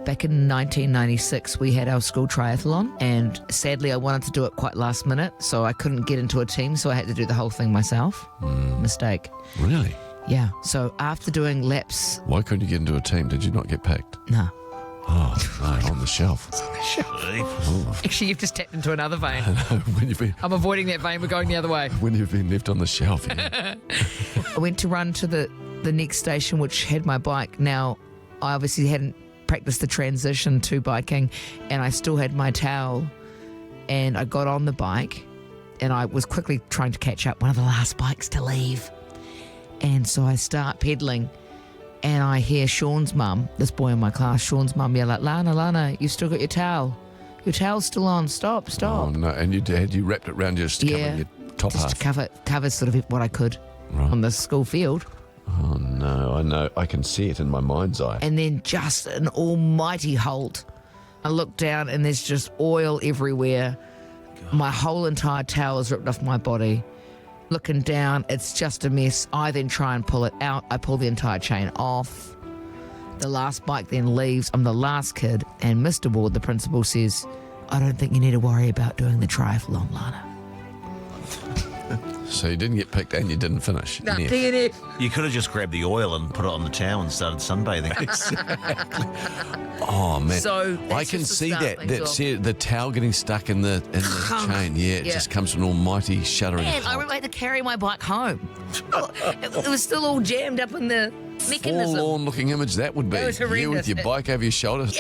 back in 1996, we had our school triathlon, and sadly, I wanted to do it quite last minute, so I couldn't get into a team, so I had to do the whole thing myself. Mistake. Really? Yeah. So after doing laps, Why couldn't you get into a team? Did you not get picked? no. Oh, no, on the shelf. Actually, you've just tapped into another vein. when you've been I'm avoiding that vein. We're going the other way. when you've been left on the shelf. Yeah. I went to run to the next station, which had my bike. Now, I obviously hadn't practiced the transition to biking, and I still had my towel, and I got on the bike, and I was quickly trying to catch up, one of the last bikes to leave. And so I start pedaling, and I hear Sean's mum, this boy in my class, Sean's mum yell out, Lana, you still got your towel. Your towel's still on. Stop. Oh, no. And you wrapped it around your stomach, Yeah. your top Just half. to cover sort of what I could Right. on the school field. Oh, no. I know. I can see it in my mind's eye. And then just an almighty hold. I look down and there's just oil everywhere. My whole entire towel is ripped off my body. Looking down, it's just a mess. I then try and pull it out. I pull the entire chain off. The last bike then leaves. I'm the last kid. And Mr. Ward, the principal, says, I don't think you need to worry about doing the triathlon, Lana. So you didn't get picked and you didn't finish. No, Yeah. DNF. You could have just grabbed the oil and put it on the towel and started sunbathing. Oh, man. So I that's can just to see start that. things off. See the towel getting stuck in the chain. Yeah, it Yeah. just comes to an almighty shuddering And I halt. remember I had to carry my bike home. It was still all jammed up in the mechanism. Forlorn looking image that would be. It was You with horrendous. your bike over your shoulder.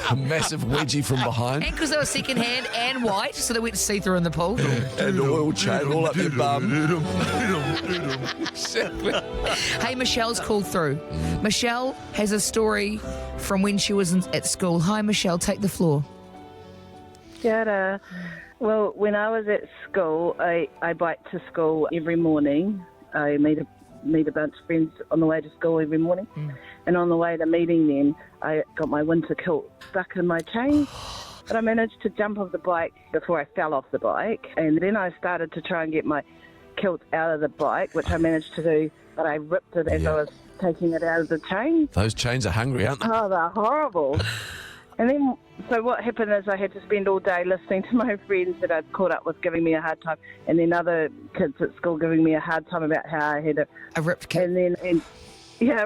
A massive wedgie from behind. And because they were second hand and white, so they went to see through in the pool. And oil chain all up your bum. Hey, Michelle's called through. Michelle has a story from when she was at school. Hi, Michelle, take the floor. Kia ora. Well, when I was at school, I bike to school every morning. I meet a bunch of friends on the way to school every morning. And on the way to meeting them, I got my winter kilt stuck in my chain. But I managed to jump off the bike before I fell off the bike. And then I started to try and get my kilt out of the bike, which I managed to do, but I ripped it as I was taking it out of the chain. Those chains are hungry, aren't they? Oh, they're horrible. And then, so what happened is I had to spend all day listening to my friends that I'd caught up with giving me a hard time, and then other kids at school giving me a hard time about how I had A ripped kid.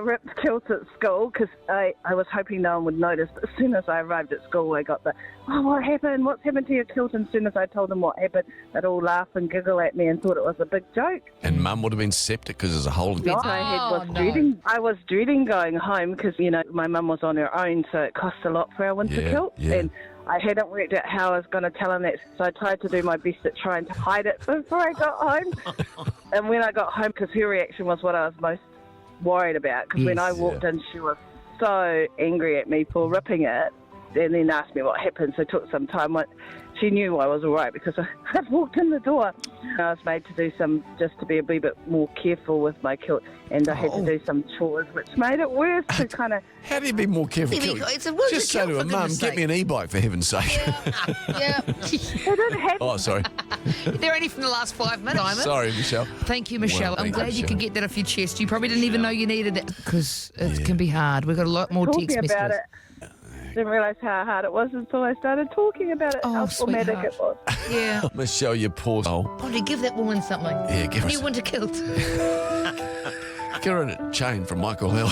ripped kilts at school, because I was hoping no one would notice. But as soon as I arrived at school, I got what happened? What's happened to your kilt? And as soon as I told them what happened, they'd all laugh and giggle at me and thought it was a big joke. And Mum would have been septic because there's a hole in No, it. I was dreading going home because, my mum was on her own, so it cost a lot for our winter kilt. Yeah. And I hadn't worked out how I was going to tell them that, so I tried to do my best at trying to hide it before I got home. And when I got home, because her reaction was what I was most worried about, because when I walked in, she was so angry at me for ripping it, and then asked me what happened. So it took some time. She knew I was all right because I walked in the door. I was made to do just to be a wee bit more careful with my kilt, and I had to do some chores, which made it worse to kind of... How do you be more careful? It's a winter Just say kilt, to for her, Mum, goodness get me an e-bike for heaven's sake. Yeah. I didn't have Oh, sorry. They're only from the last 5 minutes. Simon. Sorry, Michelle. Thank you, Michelle. Well, I'm thank glad you, you could Michelle. get that off your chest. You probably didn't even know you needed it because it can be hard. We've got a lot more talking text about messages. it. Didn't realise how hard it was until I started talking about it, Oh, how traumatic sweetheart. it was. Yeah. Michelle, you poor soul. Bonnie, give that woman something. Yeah, give her New winter kilt. Get her a chain from Michael Hill.